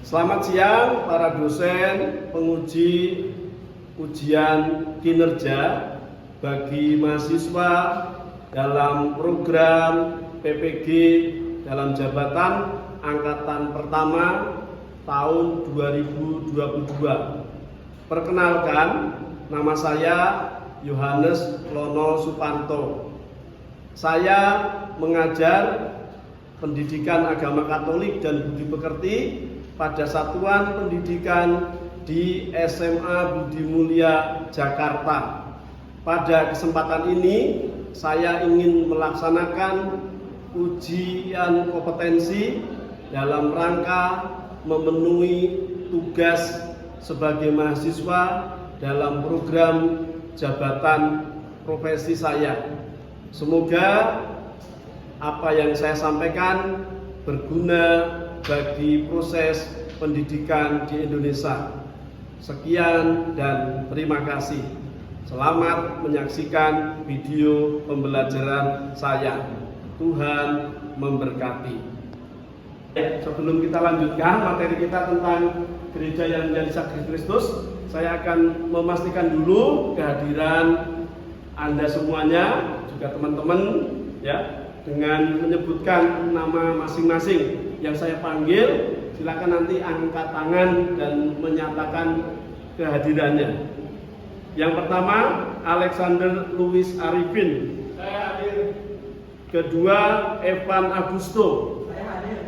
Selamat siang para dosen, penguji ujian kinerja bagi mahasiswa dalam program PPG dalam jabatan angkatan pertama tahun 2022. Perkenalkan, nama saya Yohanes Lono Supanto. Saya mengajar pendidikan agama Katolik dan budi pekerti pada Satuan Pendidikan di SMA Budi Mulia, Jakarta. Pada kesempatan ini, saya ingin melaksanakan ujian kompetensi dalam rangka memenuhi tugas sebagai mahasiswa dalam program jabatan profesi saya. Semoga apa yang saya sampaikan berguna bagi proses pendidikan di Indonesia. Sekian dan terima kasih. Selamat menyaksikan video pembelajaran saya. Tuhan memberkati. Sebelum kita lanjutkan materi kita tentang gereja yang menjadi saksi Kristus, saya akan memastikan dulu kehadiran Anda semuanya, juga teman-teman, ya, dengan menyebutkan nama masing-masing yang saya panggil. Silakan nanti angkat tangan dan menyatakan kehadirannya. Yang pertama, Alexander Louis Arifin. Saya hadir. Kedua, Evan Agusto. Saya hadir.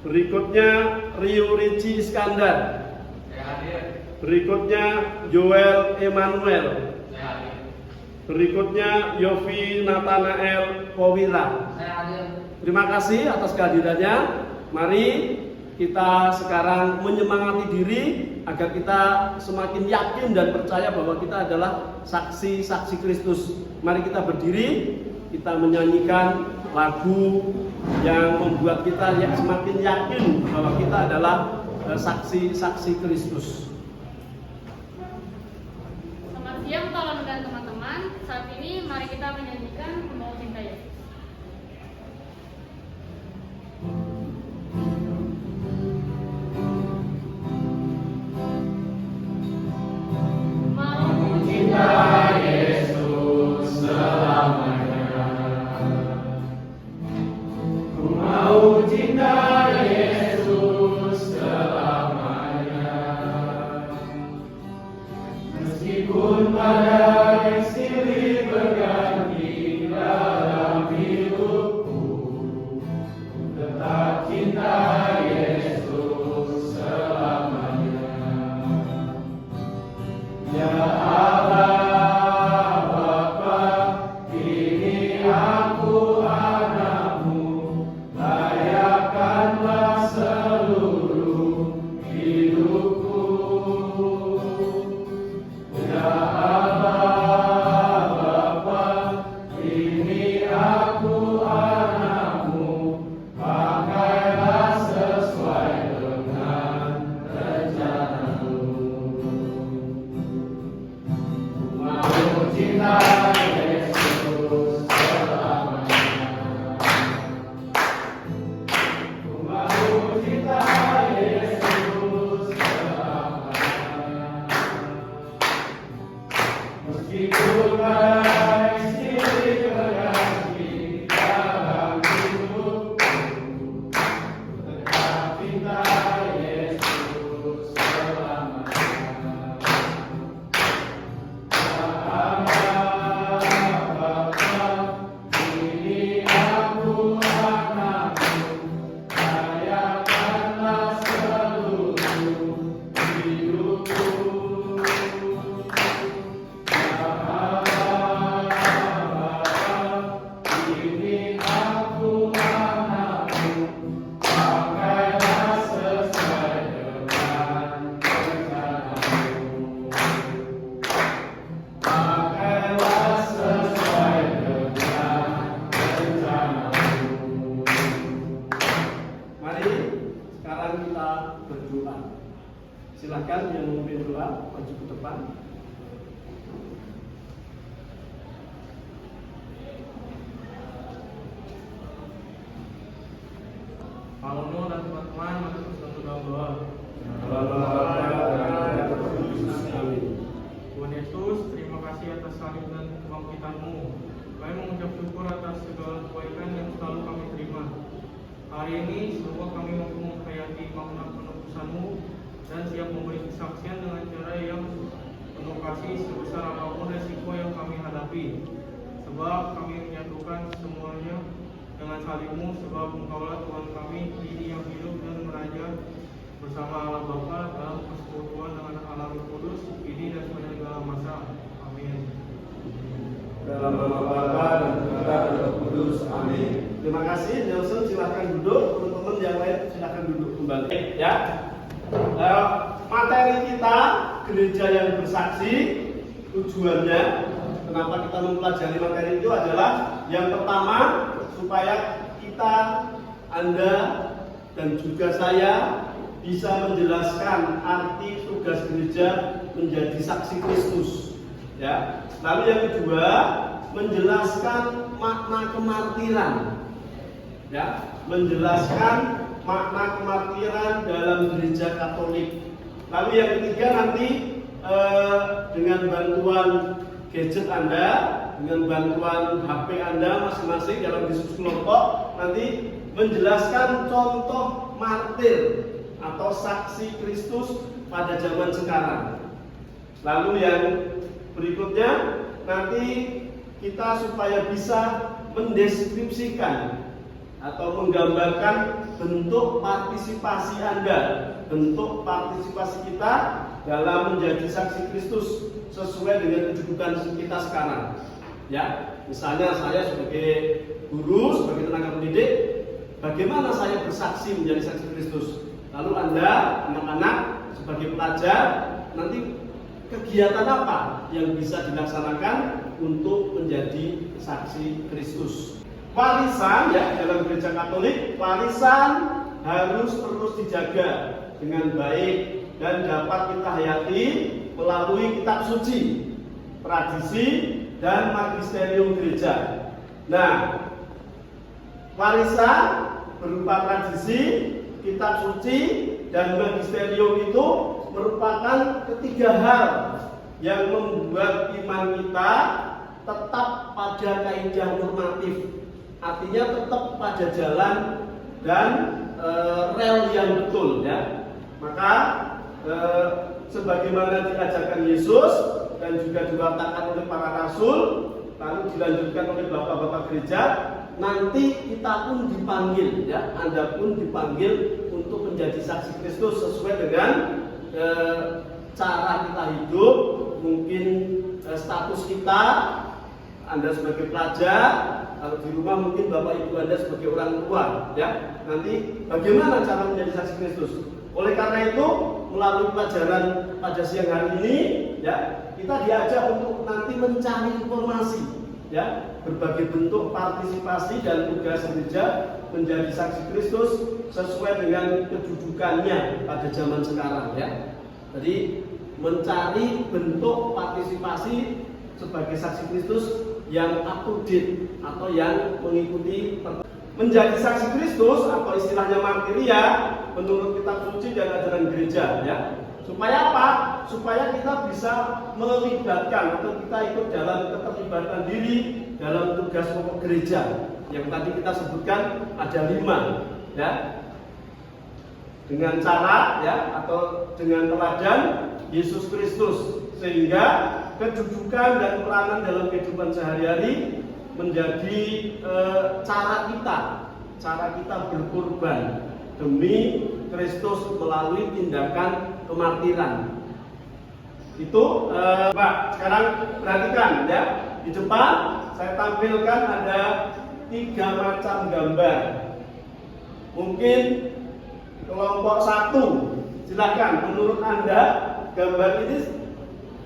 Berikutnya, Rio Ricci Iskandar. Saya hadir. Berikutnya, Joel Emmanuel. Saya hadir. Berikutnya, Yofi Nathanael Powira. Saya hadir. Terima kasih atas kehadirannya. Mari kita sekarang menyemangati diri agar kita semakin yakin dan percaya bahwa kita adalah saksi-saksi Kristus. Mari kita berdiri, kita menyanyikan lagu yang membuat kita semakin yakin bahwa kita adalah saksi-saksi Kristus. Selamat siang kawan dan teman-teman. Saat ini mari kita menyanyikan Membawa Cinta Yesus. Meskipun badai silih berganti dalam hidupku, tetap cinta Yesus selamanya. Ya Allah Bapa, kini aku anakmu, layakkanlah seluruh hidupku. Ya Allah Bapa, ini aku anakmu, pakailah sesuai dengan rencanamu. Ku mau cinta Yesus selamanya. Ku mau cinta Yesus selamanya. Meskipun badai silih berganti dalam hidupku, tetap cinta Yesus selamanya. Ya Allah Bapa, ini aku anakmu, layakkanlah seluruh hidupku. Ini aku anakmu, pakailah sesuai dengan rencanamu. Pakailah sesuai dengan rencanamu. Mari sekarang kita berdoa. Silakan yang memimpin doa maju ke depan. Pak Uno dan teman-teman, mari kita dalam doa. Amin. Tuhan Yesus, terima kasih atas salib dan kebangkitan-Mu. Kami mengucap syukur atas segala kebaikan yang selalu kami terima. Hari ini semoga kami mampu menghayati makna penebusan-Mu dan siap memberi kesaksian dengan cara yang penuh kasih sebesar apapun resiko yang kami hadapi. Sebab kami menyatukan semuanya dengan salib-Mu, sebab Engkaulah Tuhan kami, ini yang hidup dan meraja bersama Allah Bapa dalam persekutuan dengan Allah Roh Kudus, ini dan segala masa. Amin. Dalam nama Bapa dan Putra dan Roh Kudus. Amin. Terima kasih Nelson, silakan duduk. Teman-teman yang lain silakan duduk kembali. Ya. Materi kita gereja yang bersaksi, tujuannya kenapa kita mempelajari materi itu adalah yang pertama supaya kita, Anda dan juga saya bisa menjelaskan arti tugas gereja menjadi saksi Kristus. Ya. Lalu yang kedua, menjelaskan makna kemartiran. Ya, menjelaskan makna kemartiran dalam gereja Katolik. Lalu yang ketiga nanti dengan bantuan gadget Anda, dengan bantuan HP Anda masing-masing dalam diskusi kelompok, nanti menjelaskan contoh martir atau saksi Kristus pada zaman sekarang. Lalu yang berikutnya nanti kita supaya bisa mendeskripsikan atau menggambarkan bentuk partisipasi Anda, bentuk partisipasi kita dalam menjadi saksi Kristus sesuai dengan kedudukan kita sekarang. Ya, misalnya saya sebagai guru, sebagai tenaga pendidik, bagaimana saya bersaksi menjadi saksi Kristus? Lalu Anda, anak-anak, sebagai pelajar, nanti kegiatan apa yang bisa dilaksanakan untuk menjadi saksi Kristus? Warisan, ya, dalam gereja Katolik, warisan harus terus dijaga dengan baik dan dapat kita hayati melalui kitab suci, tradisi, dan magisterium gereja. Nah, warisan berupa tradisi, kitab suci, dan magisterium itu merupakan ketiga hal yang membuat iman kita tetap pada kaidah normatif, artinya tetap pada jalan dan rel yang betul, ya. Maka sebagaimana diajarkan Yesus dan juga diwartakan oleh para rasul, lalu dilanjutkan oleh bapak-bapak gereja, nanti kita pun dipanggil, ya, Anda pun dipanggil untuk menjadi saksi Kristus sesuai dengan cara kita hidup, mungkin status kita, Anda sebagai pelajar, kalau di rumah mungkin bapak ibu Anda sebagai orang tua, ya. Nanti bagaimana cara menjadi saksi Kristus? Oleh karena itu, melalui pelajaran pada siang hari ini, ya, kita diajak untuk nanti mencari informasi, ya, berbagai bentuk partisipasi dan tugas gereja menjadi saksi Kristus sesuai dengan kedudukannya pada zaman sekarang, ya. Jadi mencari bentuk partisipasi sebagai saksi Kristus yang up to date atau yang mengikuti menjadi saksi Kristus atau istilahnya martiria menurut kitab suci dan ajaran gereja, ya. Supaya apa? Supaya kita bisa melibatkan atau kita ikut dalam keterlibatan diri dalam tugas pokok gereja yang tadi kita sebutkan ada 5, ya. Dengan cara, ya, atau dengan teladan Yesus Kristus, sehingga kedudukan dan peranan dalam kehidupan sehari-hari menjadi cara kita berkorban demi Kristus melalui tindakan kemartiran. Itu Pak, sekarang perhatikan, ya, di depan saya tampilkan ada 3 macam gambar. Mungkin kelompok 1, silakan, menurut Anda gambar ini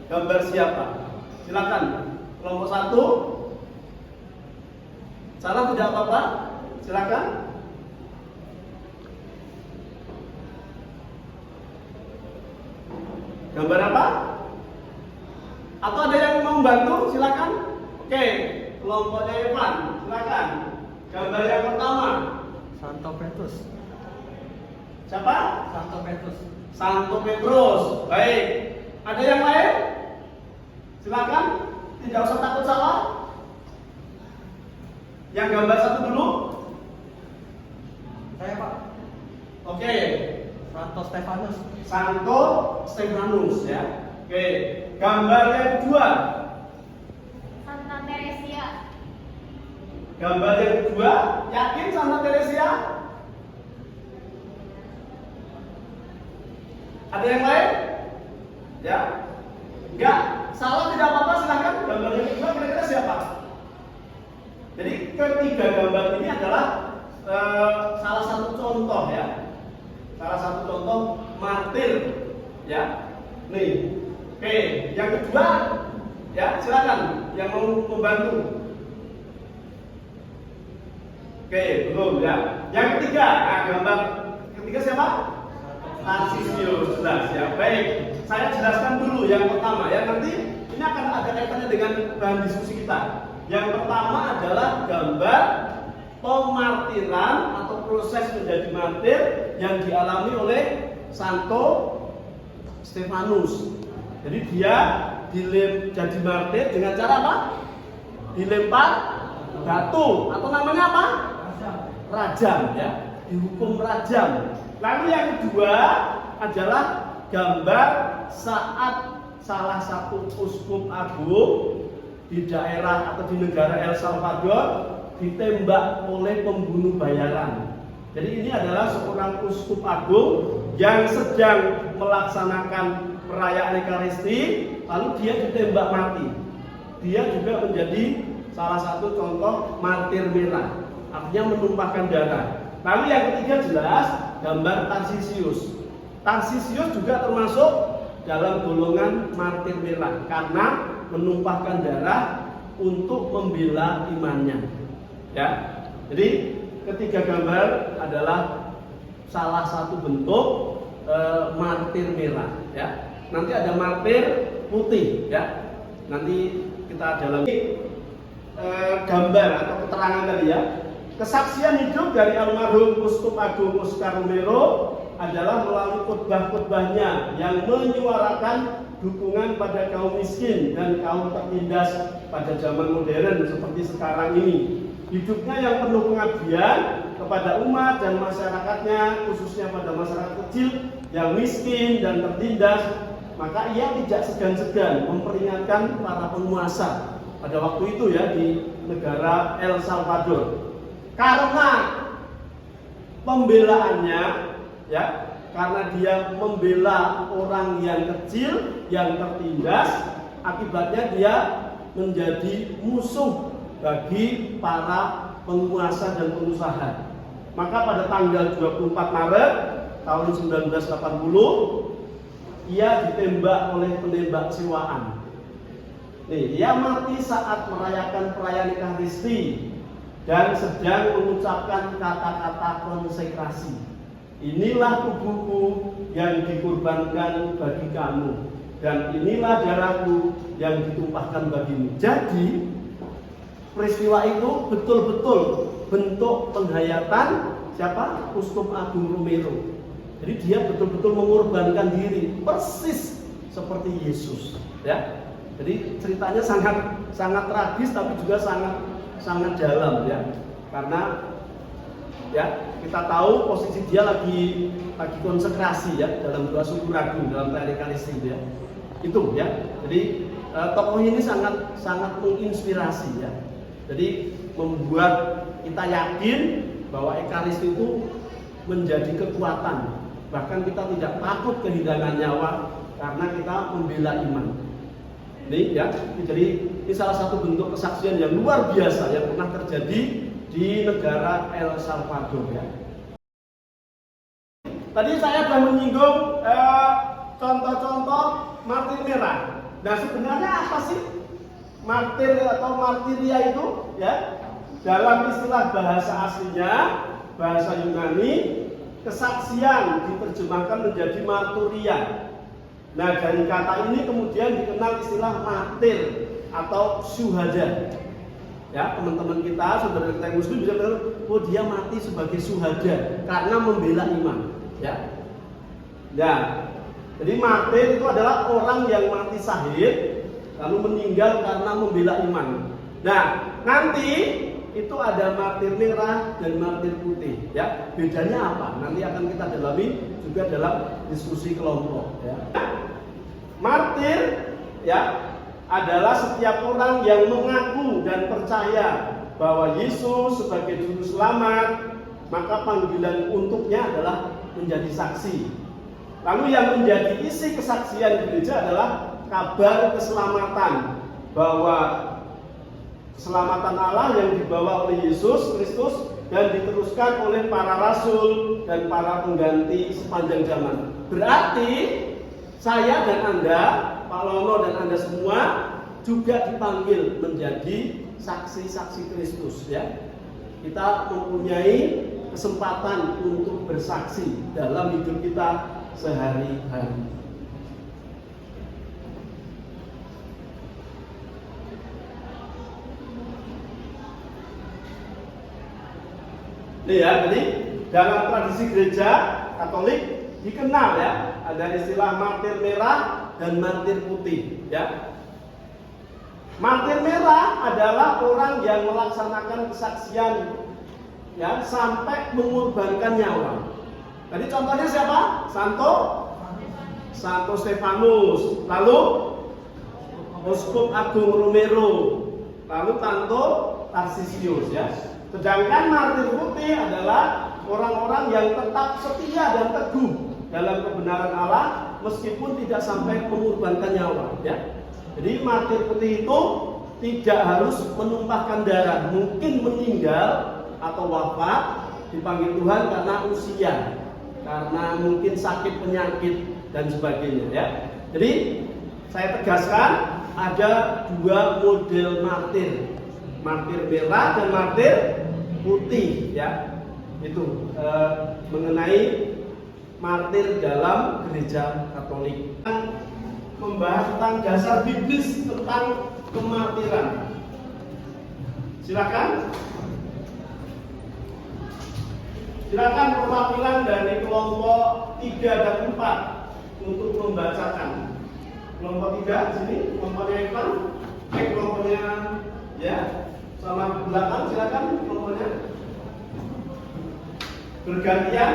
gambar siapa? Silakan, kelompok 1. Salah tidak apa-apa, silakan. Gambar apa? Atau ada yang mau membantu? Silakan. Oke, kelompoknya Evan, silakan. Gambar yang pertama. Santo Petrus. Siapa? Santo Petrus. Santo Petrus. Baik. Ada yang lain? Silakan. Tidak usah takut salah. Yang gambar satu dulu. Saya Pak. Oke. Santo Stefanus. Santo Stefanus ya. Oke. Gambar yang kedua. Santa Teresia. Gambar yang kedua. Yakin Santa Teresia? Ada yang lain? Ya? Enggak. Salah tidak apa-apa, silahkan. Gambar yang kedua kira-kira siapa? Jadi ketiga gambar ini adalah salah satu contoh ya. Salah satu contoh martir ya. Nih. Oke, yang kedua ya, silakan yang mau membantu. Oke, belum ya. Yang ketiga, nah, gambar ketiga siapa? Tarsisius. Jelas ya. Baik, saya jelaskan dulu yang pertama ya. Nanti ini akan ada kaitannya dengan bahan diskusi kita. Yang pertama adalah gambar pemartiran atau proses menjadi martir yang dialami oleh Santo Stefanus. Jadi dia jadi martir dengan cara apa? Dilempar batu atau namanya apa? Rajam ya, dihukum rajam. Lalu yang kedua adalah gambar saat salah satu uskup agung di daerah atau di negara El Salvador ditembak oleh pembunuh bayaran. Jadi ini adalah seorang uskup agung yang sedang melaksanakan perayaan Ekaristi, lalu dia ditembak mati. Dia juga menjadi salah satu contoh martir merah, artinya menumpahkan darah. Lalu yang ketiga jelas gambar Tarsisius. Tarsisius juga termasuk dalam golongan martir merah karena menumpahkan darah untuk membela imannya. Ya, jadi ketiga gambar adalah salah satu bentuk martir merah. Ya, nanti ada martir putih. Ya, nanti kita ada lagi gambar atau keterangan tadi ya. Kesaksian hidup dari almarhum Uskup Agung Oscar Romero adalah melalui khotbah-khotbahnya yang menyuarakan dukungan pada kaum miskin dan kaum tertindas pada zaman modern seperti sekarang ini. Hidupnya yang penuh pengabdian kepada umat dan masyarakatnya, khususnya pada masyarakat kecil yang miskin dan tertindas, maka ia tidak segan-segan memperingatkan para penguasa pada waktu itu ya di negara El Salvador. Karena pembelaannya ya, karena dia membela orang yang kecil, yang tertindas, akibatnya dia menjadi musuh bagi para penguasa dan pengusaha. Maka pada tanggal 24 Maret tahun 1980 ia ditembak oleh penembak sewaan. Nih, ia mati saat merayakan perayaan Ekaristi dan sedang mengucapkan kata-kata konsekrasi. Inilah tubuhku yang dikorbankan bagi kamu, dan inilah darahku yang ditumpahkan bagimu. Jadi peristiwa itu betul-betul bentuk penghayatan siapa? Uskup Agung Romero. Jadi dia betul-betul mengorbankan diri persis seperti Yesus, ya. Jadi ceritanya sangat tragis tapi juga sangat dalam ya. Karena ya kita tahu posisi dia lagi konsekrasi ya dalam doa syukur agung dalam perayaan Ekaristi ya. Itu ya. Jadi tokoh ini sangat menginspirasi ya. Jadi membuat kita yakin bahwa Ekaristi itu menjadi kekuatan. Bahkan kita tidak takut kehilangan nyawa karena kita membela iman. Ini ya, jadi ini salah satu bentuk kesaksian yang luar biasa yang pernah terjadi di negara El Salvador ya. Tadi saya sudah menyinggung contoh-contoh martir merah. Nah sebenarnya apa sih martir atau martiria itu ya? Dalam istilah bahasa aslinya, bahasa Yunani, kesaksian diterjemahkan menjadi marturia. Nah dari kata ini kemudian dikenal istilah martir atau syuhada. Ya teman-teman kita, saudara kita yang muslim bisa bilang, oh dia mati sebagai syuhada karena membela iman. ya. Ya. Jadi martir itu adalah orang yang mati syahid lalu meninggal karena membela iman. Nah, nanti itu ada martir merah dan martir putih, ya. Bedanya apa? Nanti akan kita dalami juga dalam diskusi kelompok, ya. Martir, ya, adalah setiap orang yang mengaku dan percaya bahwa Yesus sebagai juru selamat, maka panggilan untuknya adalah menjadi saksi. Lalu yang menjadi isi kesaksian gereja adalah kabar keselamatan, bahwa keselamatan Allah yang dibawa oleh Yesus Kristus dan diteruskan oleh para rasul dan para pengganti sepanjang zaman. Berarti saya dan Anda, Pak Lono dan Anda semua juga dipanggil menjadi saksi-saksi Kristus, ya. Kita mempunyai kesempatan untuk bersaksi dalam hidup kita sehari-hari. Ini ya, jadi dalam tradisi gereja Katolik dikenal, ya, ada istilah martir merah dan martir putih, ya. Martir merah adalah orang yang melaksanakan kesaksian, ya, sampai mengorbankan nyawa. Tadi contohnya siapa? Santo Stefanus, lalu Uskup Agung Romero, lalu Santo Tarsisius, ya. Sedangkan martir putih adalah orang-orang yang tetap setia dan teguh dalam kebenaran Allah meskipun tidak sampai mengorbankan nyawa, ya. Jadi martir putih itu tidak harus menumpahkan darah, mungkin meninggal atau wafat dipanggil Tuhan karena usia, karena mungkin sakit penyakit dan sebagainya, ya. Jadi saya tegaskan ada dua model martir, martir merah dan martir putih, ya. Itu mengenai martir dalam gereja Katolik. Membahas tentang dasar biblis tentang kemartiran. Silakan. Silakan perwakilan dari kelompok 3 dan 4 untuk membacakan. Kelompok 3 sini, kelompoknya Ivan, kelompoknya, ya, sama belakang, silakan kelompoknya. Bergantian.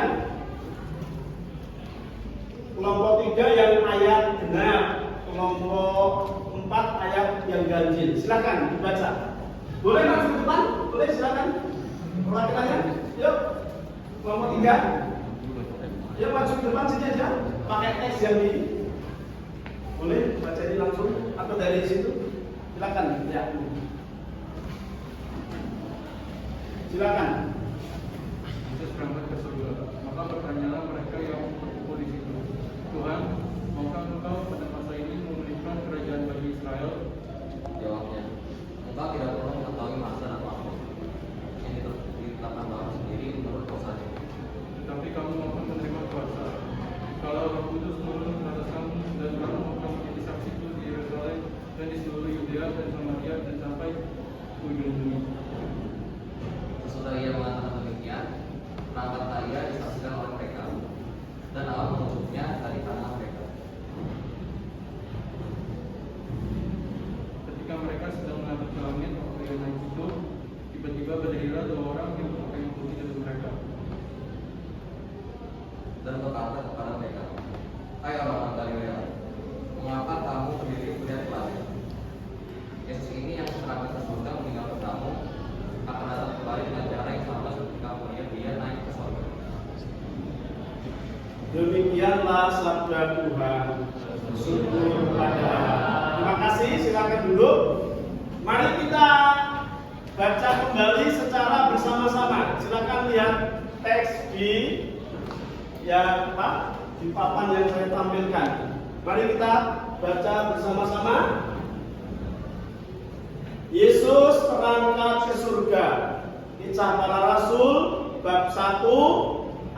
Kelompok 3 yang ayat genap, kelompok 4 ayat yang ganjil. Silakan dibaca. Boleh maju ke depan? Boleh, silakan. Perwakilannya, yuk. Kelompok 3. Yuk maju ke depan sini aja. Pakai teks yang ini. Boleh baca ini langsung atau dari situ? Silakan, ya. Silakan. Yesus berangkat ke surga. Maka bertanyalah mereka yang berkumpul di situ, Tuhan, maukah Engkau pada masa ini memulihkan kerajaan bagi Israel? Jawabnya, Engkau tidak perlu mengetahui masa dan waktu yang ditetapkan Tuhan sendiri menurut kuasa-Nya. Tetapi kamu akan menerima kuasa kalau Roh Kudus turun ke atas kamu, dan kamu akan menjadi saksiku di Yerusalem dan di seluruh Yudea dan Samaria dan sampai ke ujung bumi. Sesudah ia mengatakan demikian, perangkat ia disaksikan oleh mereka, dan Allah menunjuknya dari tanah mereka. Ketika mereka sedang menghadap ke langit waktu ia naik itu, tiba-tiba berdirilah 2 orang yang berpakaian putih dari mereka. Dan berkata kepada mereka, hai orang-orang Galilea, mengapa kamu berdiri melihat ke langit? Yesus ini yang terangkat ke surga meninggalkan kamu akan datang kembali dengan cara yang sama seperti kamu melihat dia naik ke surga. Demikianlah sabda Tuhan. Syukur kepada Allah. Terima kasih, silakan duduk. Mari kita baca kembali secara bersama-sama. Silakan lihat teks di di papan yang saya tampilkan. Mari kita baca bersama-sama. Yesus terangkat ke surga. Kisah Para Rasul bab 1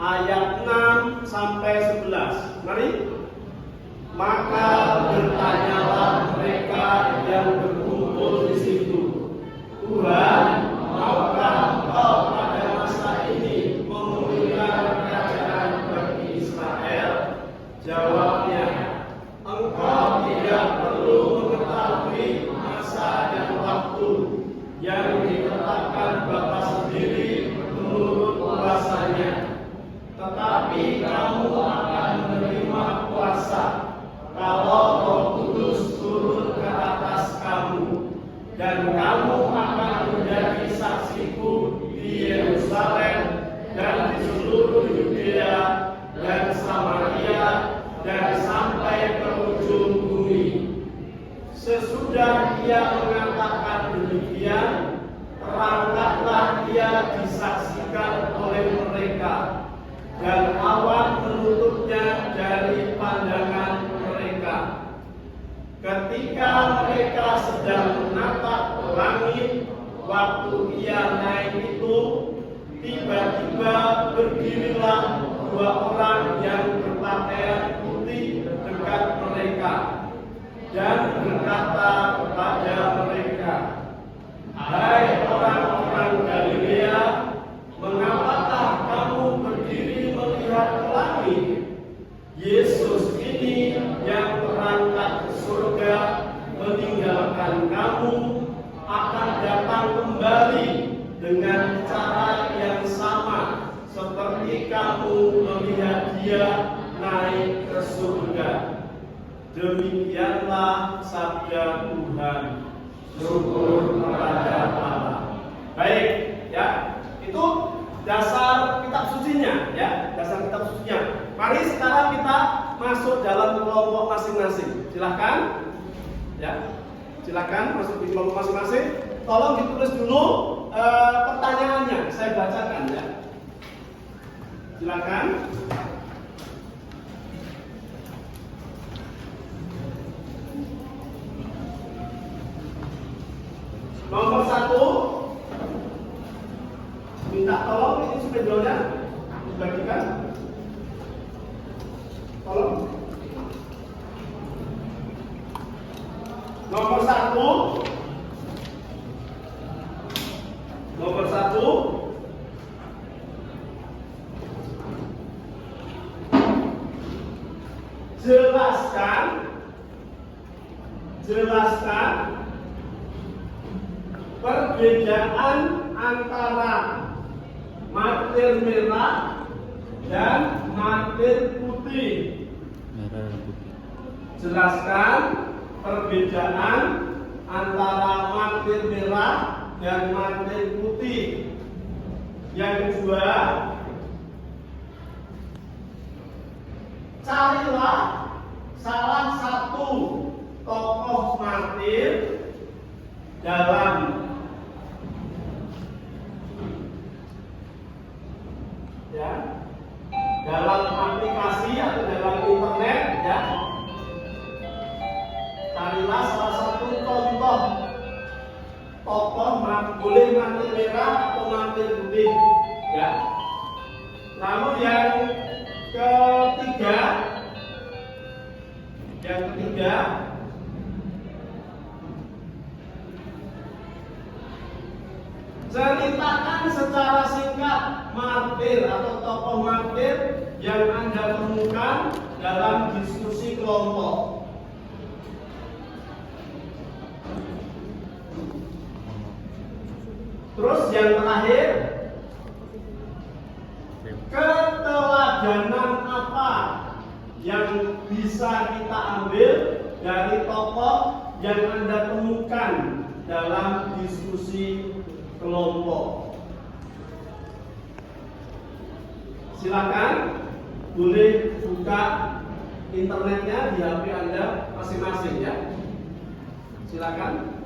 ayat 6 sampai 11. Mari. Maka bertanyalah mereka yang berkumpul di situ, Tuhan, maukah Engkau pada masa ini memulihkan kerajaan bagi disaksikan oleh mereka, dan awan menutupnya dari pandangan mereka. Ketika mereka sedang menatap ke langit, waktu ia naik itu, tiba-tiba berdirilah dua orang yang berpakaian putih dekat mereka dan berkata kepada mereka, "Hai orang-orang Galilea, mengapakah kamu berdiri melihat ke langit? Yesus ini yang berangkat ke surga meninggalkan kamu akan datang kembali dengan cara yang sama seperti kamu melihat dia naik ke surga." Demikianlah sabda Tuhan. Syukur kepada Allah. Baik, ya. Itu dasar kitab sucinya, ya. Dasar kitab sucinya. Mari sekarang kita masuk dalam kelompok masing-masing. Silahkan, ya. Silahkan masuk di kelompok masing-masing. Tolong ditulis dulu pertanyaannya. Saya bacakan, ya. Silahkan. Nomor 1, minta tolong ini spidolnya dibagikan. Tolong. Nomor 1, jelaskan perbedaan antara martir merah dan martir putih. Jelaskan perbedaan antara martir merah dan martir putih. Yang kedua, carilah salah satu tokoh martir dalam aplikasi atau dalam internet, ya. Carilah salah satu contoh tokoh boleh martir merah atau martir putih, ya. Lalu yang ketiga, ceritakan secara singkat martir atau tokoh martir yang Anda temukan dalam diskusi kelompok. Terus yang terakhir, keteladanan apa yang bisa kita ambil dari tokoh yang Anda temukan dalam diskusi kelompok. Silakan, boleh buka internetnya di HP Anda masing-masing, ya. Silakan.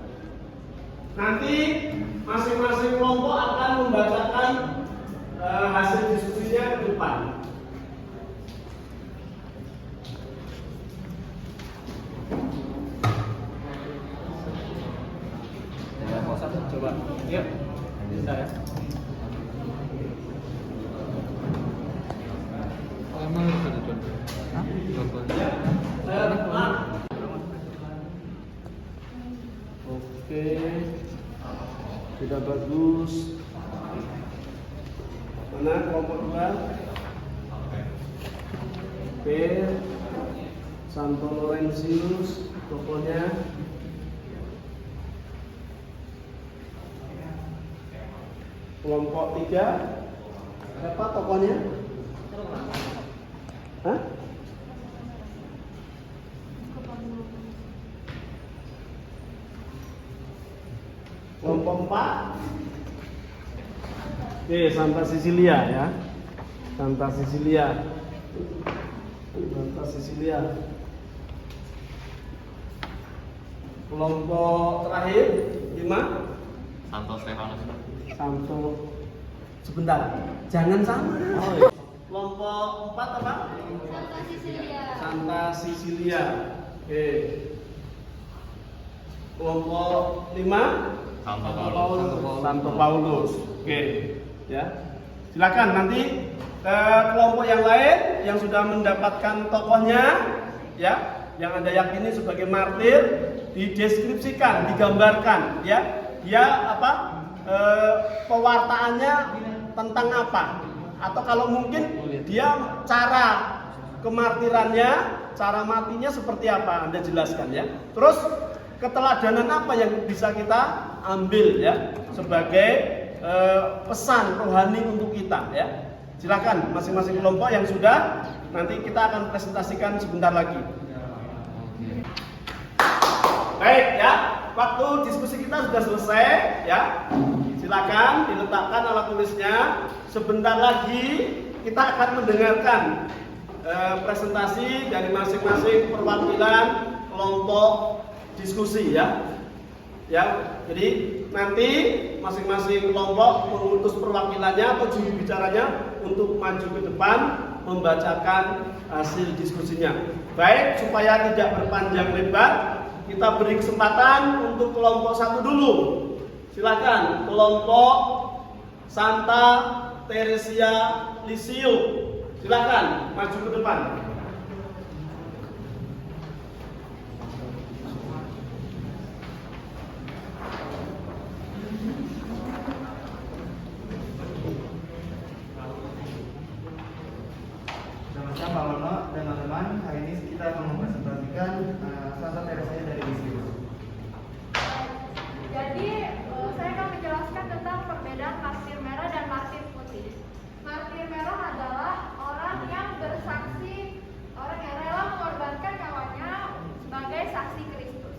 Nanti masing-masing kelompok akan membacakan hasil diskusinya ke depan. Coba, yuk. Bisa, ya. Oke, sudah bagus. Mana kelompok 2? Oke, Santo Laurentius tokohnya. Kelompok 3, siapa tokohnya? Hah? Kelompok 4, oke, Santa Cecilia, ya. Santa Cecilia. Kelompok terakhir 5, Santo Stefanus. Santo Sebentar, jangan sama. Oh, iya. Kelompok 4 apa? Santa Cecilia. Santa Cecilia. Oke. Kelompok 5 Santo Paulus. Oke. Ya. Silakan nanti kelompok yang lain yang sudah mendapatkan tokohnya, ya, yang Anda yakini sebagai martir, dideskripsikan, digambarkan, ya. Dia apa? Pewartaannya tentang apa? Atau kalau mungkin dia cara kemartirannya, cara matinya seperti apa, Anda jelaskan ya. Terus keteladanan apa yang bisa kita ambil ya sebagai pesan rohani untuk kita ya. Silakan masing-masing kelompok yang sudah, nanti kita akan presentasikan sebentar lagi. Baik ya, waktu diskusi kita sudah selesai ya. Silakan diletakkan alat tulisnya. Sebentar lagi kita akan mendengarkan presentasi dari masing-masing perwakilan kelompok diskusi ya. Ya, jadi nanti masing-masing kelompok mengutus perwakilannya atau juru bicaranya untuk maju ke depan membacakan hasil diskusinya. Baik, supaya tidak berpanjang lebar, kita beri kesempatan untuk kelompok 1 dulu. Silakan, kelompok Santa Teresia Lisieux. Silakan maju ke depan. Selamat siang Pak Wono dan teman-teman. Hari ini kita akan mempresentasikan Santa Teresia dari Lisieux. Jadi saya akan menjelaskan tentang perbedaan martir merah dan martir putih. Martir merah adalah orang yang bersaksi, orang yang rela mengorbankan nyawanya sebagai saksi Kristus.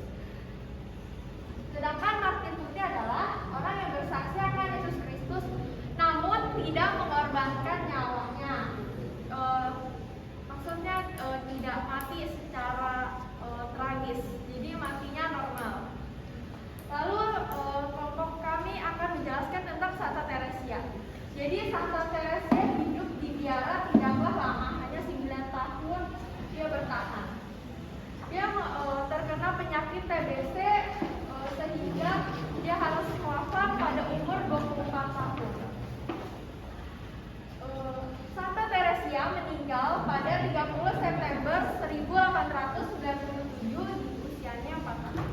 Sedangkan martir putih adalah orang yang bersaksi akan Yesus Kristus, namun tidak mengorbankan nyawanya. Maksudnya tidak mati secara tragis, jadi matinya normal. Lalu kelompok kami akan menjelaskan tentang Santa Teresia. Jadi Santa Teresia hidup di biara tidaklah lama, hanya 9 tahun dia bertahan. Dia terkena penyakit TBC sehingga dia harus wafat pada umur 24 tahun. Santa Teresia meninggal pada 30 September 1897 di usianya 4 tahun.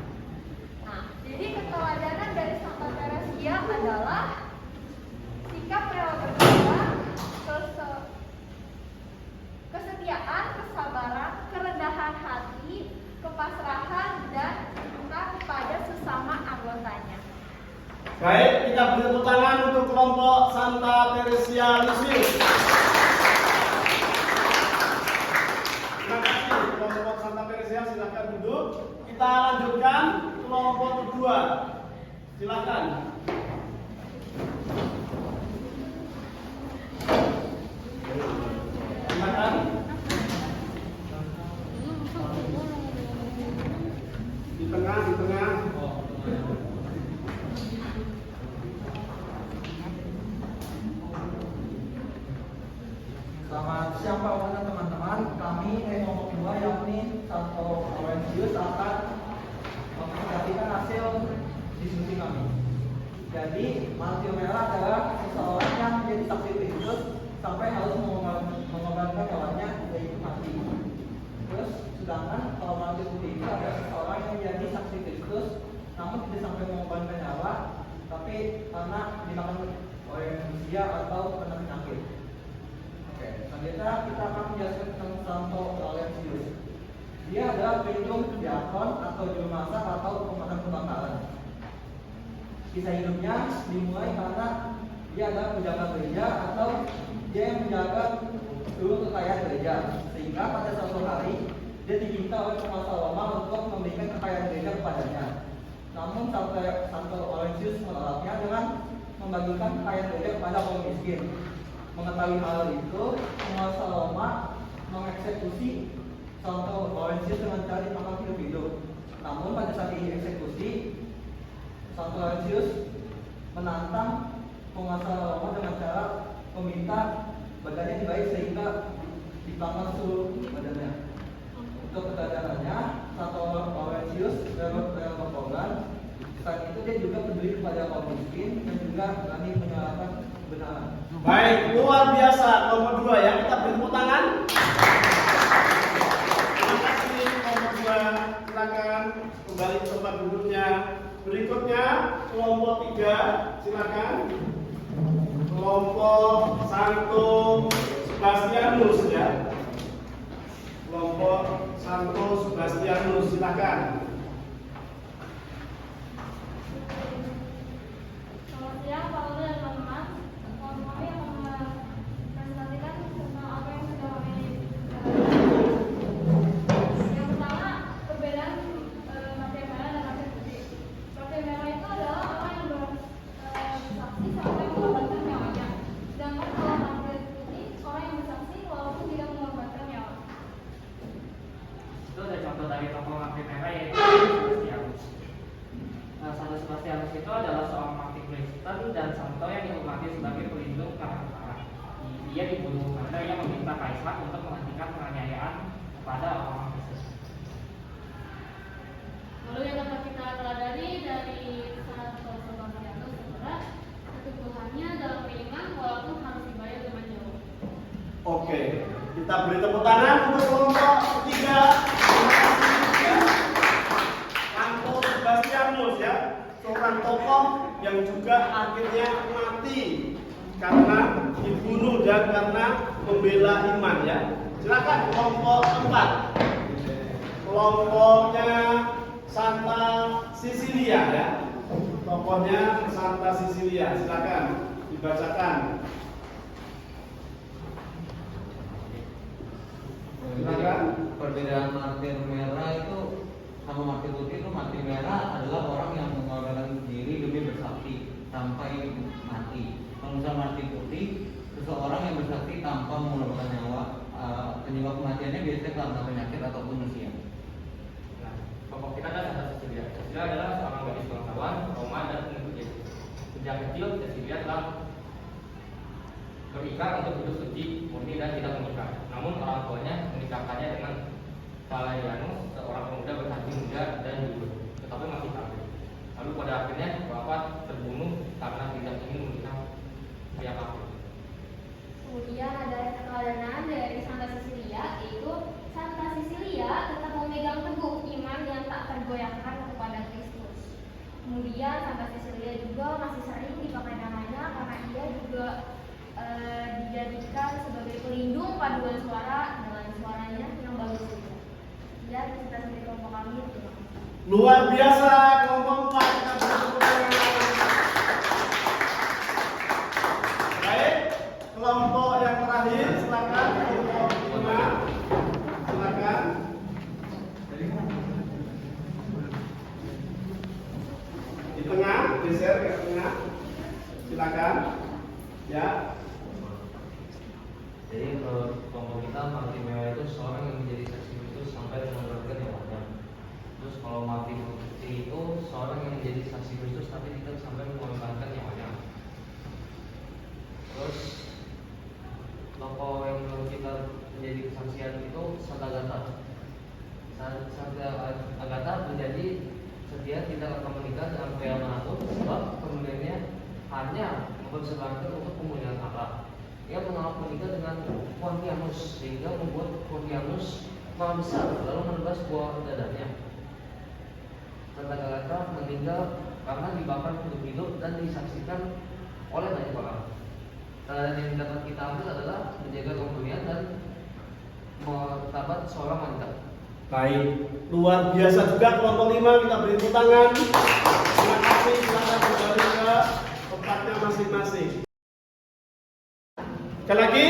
Nah, jadi keteladanan dari Santa Teresia adalah sikap rela berkorban, kesetiaan, kesabaran, kerendahan hati, kepasrahan, dan cinta kepada sesama anggotanya. Baik, kita beri tepuk tangan untuk kelompok Santa Teresia Lisieux. Terima kasih kelompok Santa Teresia, silakan duduk. Kita lanjutkan kelompok kedua. Silakan. Silakan. Di tengah, di tengah. Selamat siang Pak Wono dan teman-teman. Kami dari kelompok 2 yakni Santo Laurentius akan mempresentasikan hasil diskusi kami. Jadi martir merah adalah seseorang yang menjadi saksi Kristus sampai harus mengorbankan nyawanya yaitu mati. Terus sedangkan kalau martir putih itu adalah seseorang yang menjadi saksi Kristus namun tidak sampai mengorbankan nyawa, tapi karena dimakan oleh manusia atau kena penyakit. Oke, selanjutnya kita akan menjelaskan tentang Santo Laurentius. Dia adalah pelindung diakon atau juru masak atau pemadam kebakaran. Kisah hidupnya dimulai karena dia adalah penjaga gereja atau dia yang menjaga seluruh kekayaan gereja. Sehingga pada suatu hari dia diminta oleh penguasa Roma untuk memberikan kekayaan gereja kepadanya. Namun Santo Laurentius menolaknya dengan membagikan kekayaan gereja kepada kaum miskin. Mengetahui hal itu, penguasa Roma mengeksekusi Santo Laurentius dengan cara ditangkap hidup-hidup. Namun pada saat dieksekusi, Santo Laurentius menantang penguasa Roma dengan cara meminta badannya dibaik sehingga ditambah seluruh badannya. Untuk kedatangannya, Santo Laurentius berkorban. Saat itu dia juga peduli kepada kaum miskin dan juga berani menyuarakan kebenaran. Baik, luar biasa. Nomor 2 ya, kita beri tepuk tangan. Terima kasih nomor 2. Silakan kembali ke tempat duduknya. Berikutnya kelompok 3, silakan. Kelompok Santo Sebastianus ya. Kelompok Santo Sebastianus, silakan. Selamat siang, Pak Lulu dan teman-teman. Kami akan mempresentasikan tentang apa yang sudah kami yang pertama, perbedaan partai merah dan partai putih. Partai merah itu adalah orang yang bersaksi sampai mengorbankan nyawanya. Sedangkan kalau partai putih, orang yang bersaksi walaupun tidak mengorbankan nyawa. Itu ada contoh dari tokoh partai merah yaitu Sebastianus. Santo Sebastianus itu adalah seorang martir Kristen dan santo yang dihormati sebagai pelindung karang-karang. Dia dibunuh karena ia meminta kaisar untuk menghentikan penganiayaan kepada orang-orang Kristen. Lalu yang dapat kita teladani dari Santo Sebastianus adalah keteguhannya dalam beriman walaupun harus dibayar dengan nyawa. Oke, kita beri tepuk tangan untuk kelompok 3. Santo Sebastianus ya, seorang tokoh yang juga akhirnya mati karena dibunuh dan karena membela iman ya. Silakan kelompok 4. Kelompoknya Santa Cecilia ya. Tokohnya Santa Cecilia, silakan dibacakan. Silakan. Perbedaan martir merah itu sama martir putih itu, martir merah adalah orang yang mengorbankan diri demi bersaksi sampai mati. Kalau misalnya martir putih, seseorang yang bersaksi tanpa mengorbankan nyawa, penyebab kematiannya biasanya karena penyakit ataupun usia. Nah, tokoh kita adalah Santa Cecilia. Cecilia adalah seorang gadis bangsawan Roma dan pengikut Yesus. Sejak kecil Cecilia telah berikat untuk hidup suci, murni dan tidak menikah. Namun orang tuanya menikahkannya dengan Valerianus, seorang pemuda berhati muda dan jujur, tetapi masih kafir. Lalu pada akhirnya wafat terbunuh karena tidak ingin menikah pria kafir. Kemudian ada keteladanan dari Santa Cecilia, yaitu Santa Cecilia tetap memegang teguh iman yang tak tergoyahkan kepada Kristus. Kemudian Santa Cecilia juga masih sering dipakai namanya karena ia juga dijadikan sebagai pelindung paduan suara dengan suaranya yang bagus juga. Ya, kita sendiri kelompok kami. Terima kasih. Luar biasa kelompok 4, kita beri tepuk tangan. Baik, kelompok yang terakhir silakan kelompok 5. Silakan. Di tengah, geser ke tengah. Silakan. Ya. Jadi menurut kelompok kita, martir merah itu seorang yang menjadi saksi Kristus sampai mengorbankan nyawanya. Terus kalau martir putih itu seorang yang menjadi saksi Kristus tapi tidak sampai mengorbankan nyawanya. Terus tokoh yang menurut kita menjadi kesaksian itu Santa Agatha. Santa Agatha menjadi setia tidak akan menikah dengan pria manapun sebab kemudiannya hanya mempersembahkan untuk kemuliaan Allah. Ia menolak menikah dengan Pontianus sehingga membuat Pontianus marah besar lalu menebas buah dadanya. Santa Agatha meninggal karena dibakar hidup-hidup dan disaksikan oleh banyak orang. Teladan yang dapat kita ambil adalah menjaga kemuliaan dan martabat seorang wanita. Baik, luar biasa juga kelompok 5, kita beri tepuk tangan. Terima kasih, silakan kembali ke tempatnya masing-masing. Sekali lagi,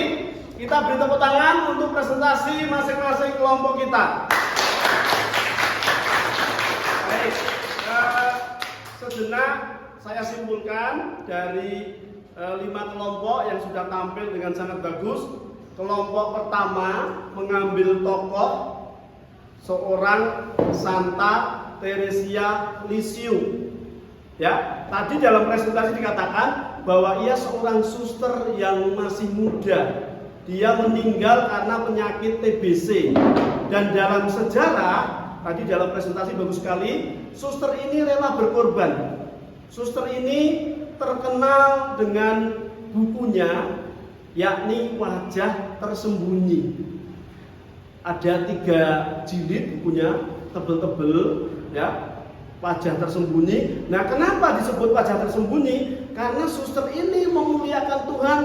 kita beri tepuk tangan untuk presentasi masing-masing kelompok kita. Baik, sejenak saya simpulkan dari 5 kelompok yang sudah tampil dengan sangat bagus. Kelompok pertama mengambil tokoh seorang Santa Teresia Lisieux. Ya, tadi dalam presentasi dikatakan bahwa ia seorang suster yang masih muda. Dia meninggal karena penyakit TBC. Dan dalam sejarah, tadi dalam presentasi bagus sekali, suster ini rela berkorban. Suster ini terkenal dengan bukunya, yakni Wajah Tersembunyi. Ada 3 jilid bukunya, tebel-tebel, ya, Wajah Tersembunyi. Nah, kenapa disebut Wajah Tersembunyi? Karena suster ini memuliakan Tuhan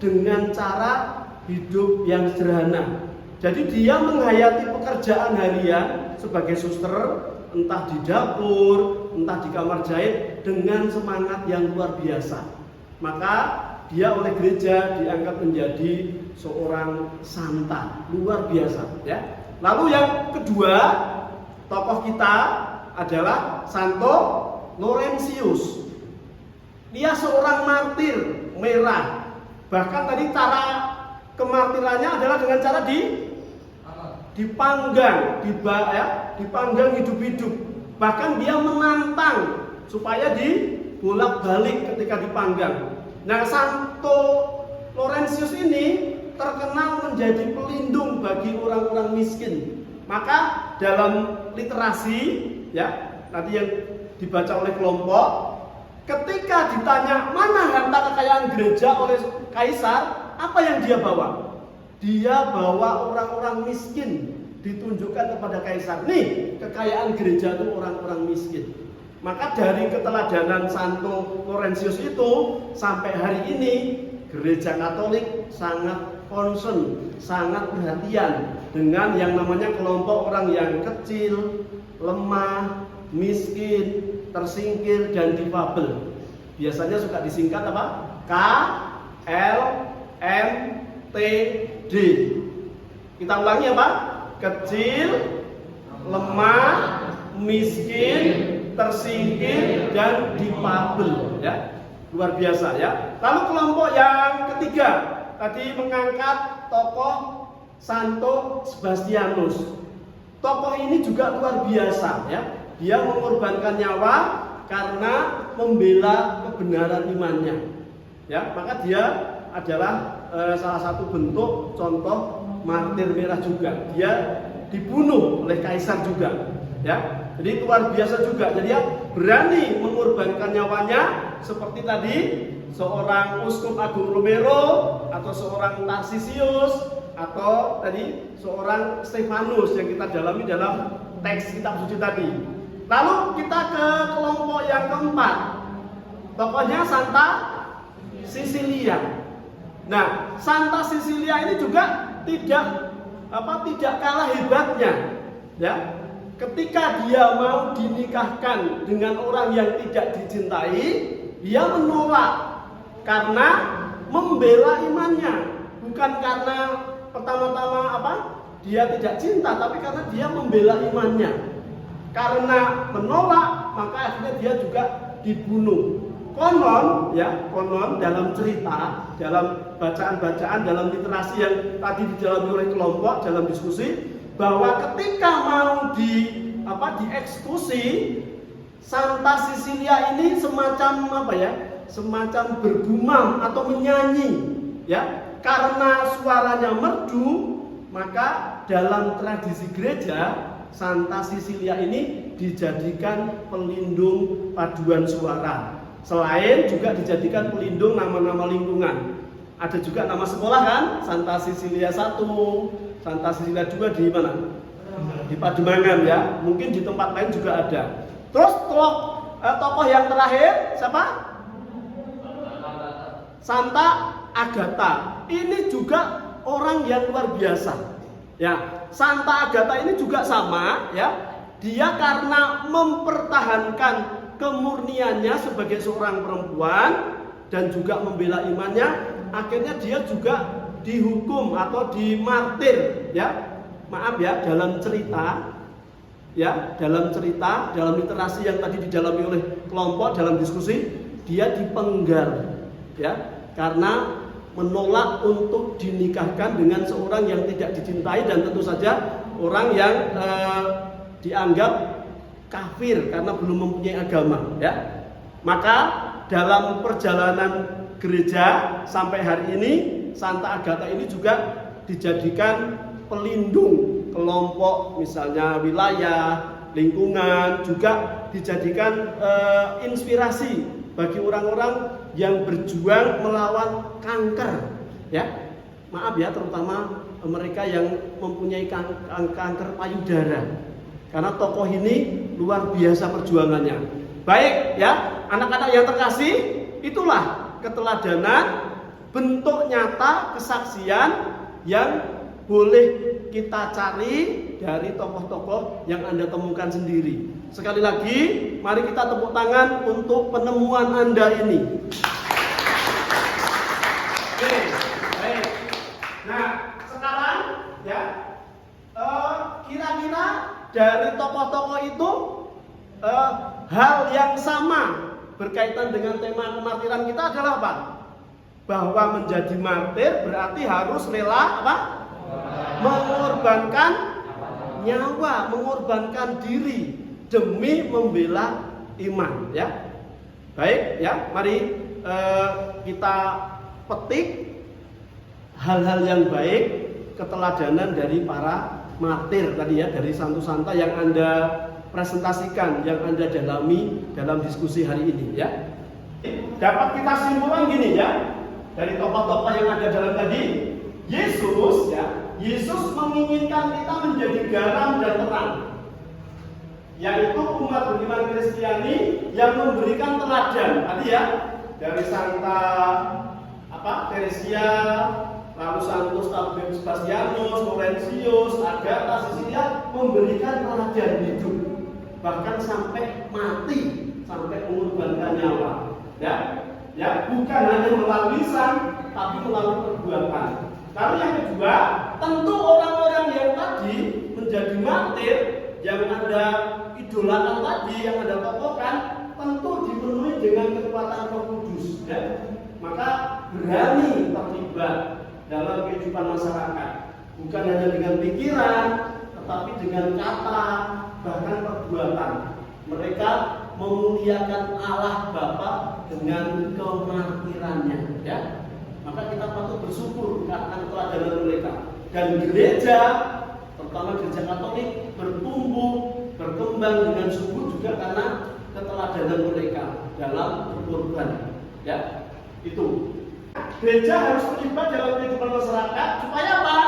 dengan cara hidup yang sederhana. Jadi dia menghayati pekerjaan harian sebagai suster, entah di dapur, entah di kamar jahit, dengan semangat yang luar biasa. Maka dia oleh gereja diangkat menjadi seorang santa, luar biasa, ya. Lalu yang kedua, tokoh kita adalah Santo Laurentius. Dia seorang martir merah. Bahkan tadi cara kemartirannya adalah dengan cara dipanggang, dipanggang hidup-hidup. Bahkan dia menantang supaya dibolak-balik ketika dipanggang. Nah, Santo Laurentius ini terkenal menjadi pelindung bagi orang-orang miskin. Maka dalam literasi, ya, nanti yang dibaca oleh kelompok, ketika ditanya mana harta kekayaan gereja oleh kaisar, apa yang dia bawa? Dia bawa orang-orang miskin, ditunjukkan kepada kaisar. Nih, kekayaan gereja itu orang-orang miskin. Maka dari keteladanan Santo Laurentius itu sampai hari ini gereja Katolik sangat concern, sangat perhatian dengan yang namanya kelompok orang yang kecil, lemah, miskin, tersingkir, dan difabel. Biasanya suka disingkat apa? KLMTD. Kita ulangi apa? Kecil, lemah, miskin, tersingkir, dan difabel, ya. Luar biasa, ya. Lalu kelompok yang ketiga tadi mengangkat tokoh Santo Sebastianus. Tokoh ini juga luar biasa, ya. Dia mengorbankan nyawa karena membela kebenaran imannya, ya. Maka dia adalah salah satu bentuk contoh martir merah juga. Dia dibunuh oleh kaisar juga, ya. Jadi luar biasa juga. Jadi dia berani mengorbankan nyawanya, seperti tadi seorang Uskup Agung Romero, atau seorang Tarsisius, atau tadi seorang Stefanus yang kita dalami dalam teks kitab suci tadi. Lalu kita ke kelompok yang keempat. Tokohnya Santa Sisilia. Nah, Santa Sisilia ini juga tidak kalah hebatnya, ya. Ketika dia mau dinikahkan dengan orang yang tidak dicintai, dia menolak karena membela imannya, bukan karena pertama-tama dia tidak cinta, tapi karena dia membela imannya. Karena menolak, maka akhirnya dia juga dibunuh. Konon dalam cerita, dalam bacaan-bacaan, dalam literasi yang tadi didalami oleh kelompok dalam diskusi, bahwa ketika mau dieksekusi, Santa Sisilia ini semacam semacam bergumam atau menyanyi, ya. Karena suaranya merdu, maka dalam tradisi gereja Santa Sisilia ini dijadikan pelindung paduan suara. Selain juga dijadikan pelindung nama-nama lingkungan. Ada juga nama sekolah kan, Santa Sisilia 1, Santa Sisilia 2 di mana? Di Pademangan, ya. Mungkin di tempat lain juga ada. Terus tokoh yang terakhir siapa? Santa Agatha. Ini juga orang yang luar biasa. Ya, Santa Agatha ini juga sama, ya. Dia karena mempertahankan kemurniannya sebagai seorang perempuan dan juga membela imannya, akhirnya dia juga dihukum atau dimartir, ya. Maaf ya, dalam cerita, dalam literasi yang tadi didalami oleh kelompok dalam diskusi, dia dipenggal, ya, karena menolak untuk dinikahkan dengan seorang yang tidak dicintai dan tentu saja orang yang dianggap kafir karena belum mempunyai agama, ya. Maka dalam perjalanan gereja sampai hari ini Santa Agatha ini juga dijadikan pelindung kelompok, misalnya wilayah, lingkungan, juga dijadikan inspirasi bagi orang-orang yang berjuang melawan kanker, ya. Maaf ya, terutama mereka yang mempunyai kanker payudara. Karena tokoh ini luar biasa perjuangannya. Baik ya, anak-anak yang terkasih, itulah keteladanan, bentuk nyata kesaksian yang boleh kita cari dari tokoh-tokoh yang Anda temukan sendiri. Sekali lagi, mari kita tepuk tangan untuk penemuan Anda ini. Oke, baik. Nah, sekarang ya, kira-kira dari tokoh-tokoh itu hal yang sama berkaitan dengan tema kemartiran kita adalah apa? Bahwa menjadi martir berarti harus rela apa? Mengorbankan nyawa, mengorbankan diri demi membela iman, ya. Baik, ya. Mari kita petik hal-hal yang baik, keteladanan dari para martir tadi ya, dari santo-santa yang Anda presentasikan, yang Anda dalami dalam diskusi hari ini, ya. Dapat kita simpulkan gini ya, dari tokoh-tokoh yang ada dalam tadi, Yesus ya, Yesus menginginkan kita menjadi garam dan terang, yaitu umat beriman Kristiani yang memberikan teladan tadi ya, dari Santa Teresia, lalu Santos Sebastianus, Laurentius, Agatha, Cecilia memberikan teladan hidup, bahkan sampai mati, sampai mengorbankan nyawa, ya. Ya, bukan hanya melalui lisan, tapi melalui perbuatan. Lalu yang kedua, tentu orang-orang yang tadi menjadi martir, yang Anda idolakan tadi, yang Anda tokohkan, tentu dipenuhi dengan kekuatan Roh Kudus, ya. Maka berani terlibat dalam kehidupan masyarakat, bukan hanya dengan pikiran, tetapi dengan kata, bahkan perbuatan. Mereka memuliakan Allah Bapa dengan kemartirannya, ya. Maka kita patut bersyukur akan keteladanan mereka. Dan gereja, terutama gereja Katolik, bertumbuh, berkembang dengan subur juga karena keteladanan mereka dalam berkorban, ya. Itu. Gereja harus terlibat dalam kehidupan masyarakat supaya apa?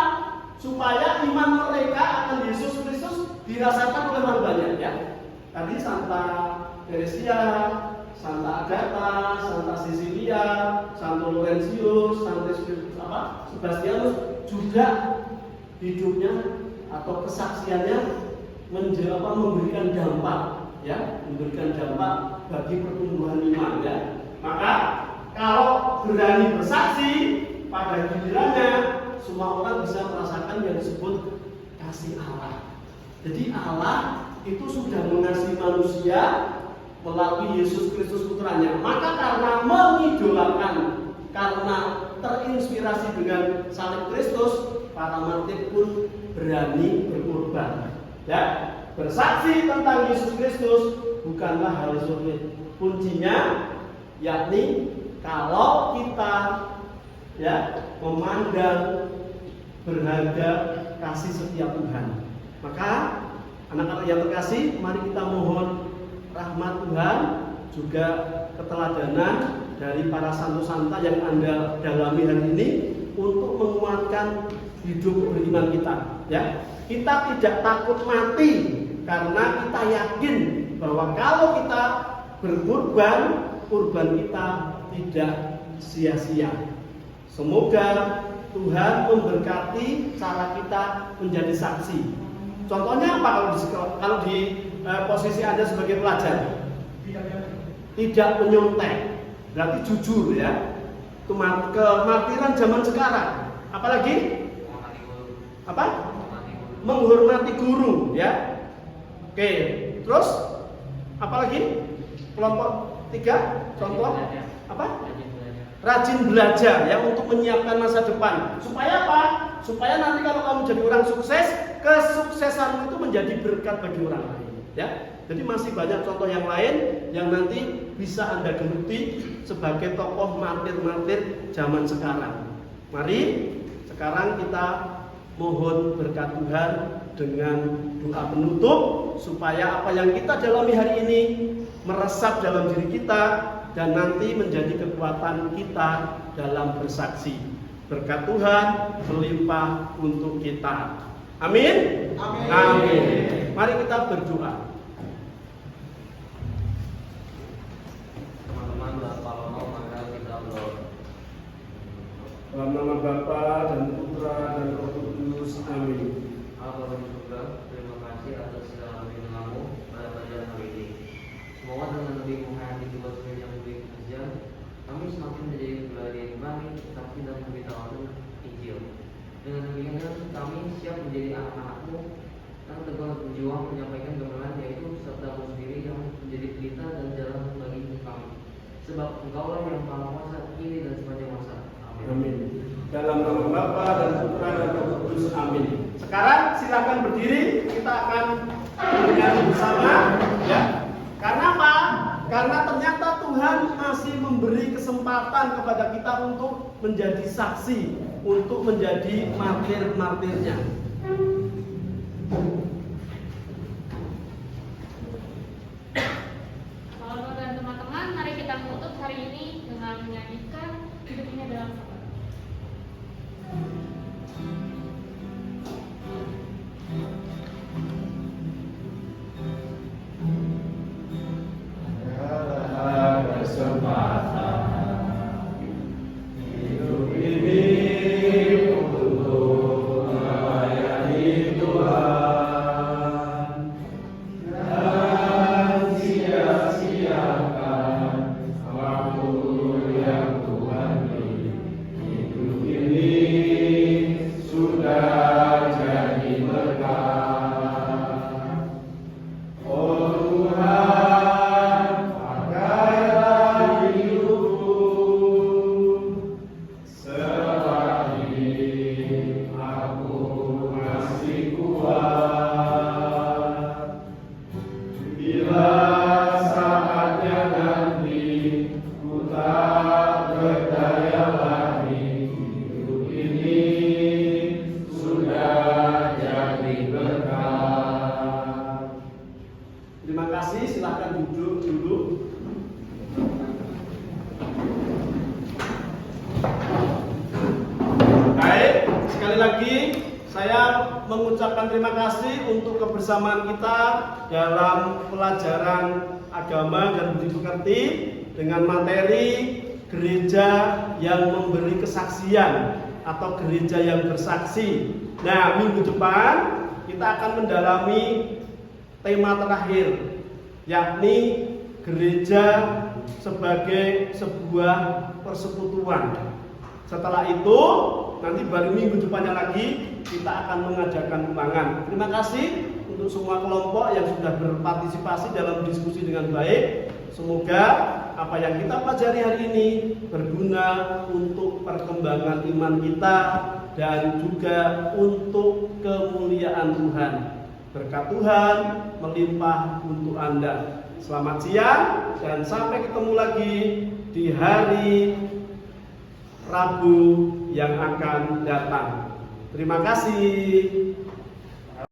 Supaya iman mereka akan Yesus Kristus dirasakan oleh orang banyak, ya. Tadi Santa Teresia, Santa Agatha, Santa Cecilia, Santo Laurentius, Santo Sebastianus juga hidupnya atau kesaksiannya memberikan dampak, ya, memberikan dampak bagi pertumbuhan iman, ya. Maka kalau berani bersaksi, pada gilirannya semua orang bisa merasakan yang disebut kasih Allah. Jadi Allah itu sudah mengasihi manusia melalui Yesus Kristus putranya. Maka karena mengidolakan, karena terinspirasi dengan salib Kristus, para martir pun berani berkorban, ya. Bersaksi tentang Yesus Kristus bukanlah hal sulit. Kuncinya yakni kalau kita ya memandang berharga kasih setia Tuhan, maka anak-anak yang terkasih, mari kita mohon rahmat Tuhan, juga keteladanan dari para santo-santa yang Anda dalami hari ini untuk menguatkan hidup beriman kita, ya. Kita tidak takut mati karena kita yakin bahwa kalau kita berkorban, kurban kita tidak sia-sia. Semoga Tuhan memberkati cara kita menjadi saksi. Contohnya apa kalau di posisi Anda sebagai pelajar? Tidak menyontek, berarti jujur, ya. Kemartiran zaman sekarang. Apalagi? Apa? Menghormati guru, ya. Oke, terus apalagi? Kelompok 3, contoh apa? Rajin belajar, ya, untuk menyiapkan masa depan. Supaya apa? Supaya nanti kalau kamu jadi orang sukses, kesuksesanmu itu menjadi berkat bagi orang lain, ya. Jadi masih banyak contoh yang lain yang nanti bisa Anda geluti sebagai tokoh martir-martir zaman sekarang. Mari sekarang kita mohon berkat Tuhan dengan doa penutup supaya apa yang kita dalami hari ini meresap dalam diri kita dan nanti menjadi kekuatan kita dalam bersaksi. Berkat Tuhan melimpah untuk kita. Amin. Amin. Amin. Mari kita berdoa. Teman-teman, kalau mau maka kita berdoa. Dalam nama Bapa dan Putra dan Roh Kudus. Amin. Allah Bapa di surga, terima kasih atas segala perlindungan-Mu pada pelajaran hari ini. Semoga dengan lebih menghayati jiwa sendiri yang lebih bekerja, kami semakin menjadi pribadi yang baik, saksi dan memberitahukan Injil. Dengan demikian kami siap menjadi anak-anak-Mu yang teguh berjuang menyampaikan kebenaran, yaitu sabda-Mu sendiri yang menjadi pelita dan jalan bagi kami. Sebab Engkaulah yang maha kuasa kini dan sepanjang masa. Amin. Dalam nama Bapa dan Putra dan Roh Kudus. Amin. Sekarang silakan berdiri, kita akan bernyanyi bersama, ya. Karena apa? Karena ternyata Tuhan masih memberi kesempatan kepada kita untuk menjadi saksi, untuk menjadi martir-martirnya. Saudara dan teman-teman, mari kita menutup hari ini dengan menyanyikan Hidup Ini Dalam Sabar. Terima kasih, silahkan duduk dulu. Baik, sekali lagi saya mengucapkan terima kasih untuk kebersamaan kita dalam pelajaran agama dan budi pekerti dengan materi gereja yang memberi kesaksian atau gereja yang bersaksi. Nah, minggu depan kita akan mendalami tema terakhir, yakni gereja sebagai sebuah persekutuan. Setelah itu, nanti baru minggu depannya lagi kita akan mengadakan ulangan. Terima kasih untuk semua kelompok yang sudah berpartisipasi dalam diskusi dengan baik. Semoga apa yang kita pelajari hari ini berguna untuk perkembangan iman kita dan juga untuk kemuliaan Tuhan. Berkat Tuhan melimpah untuk Anda. Selamat siang dan sampai ketemu lagi di hari Rabu yang akan datang. Terima kasih.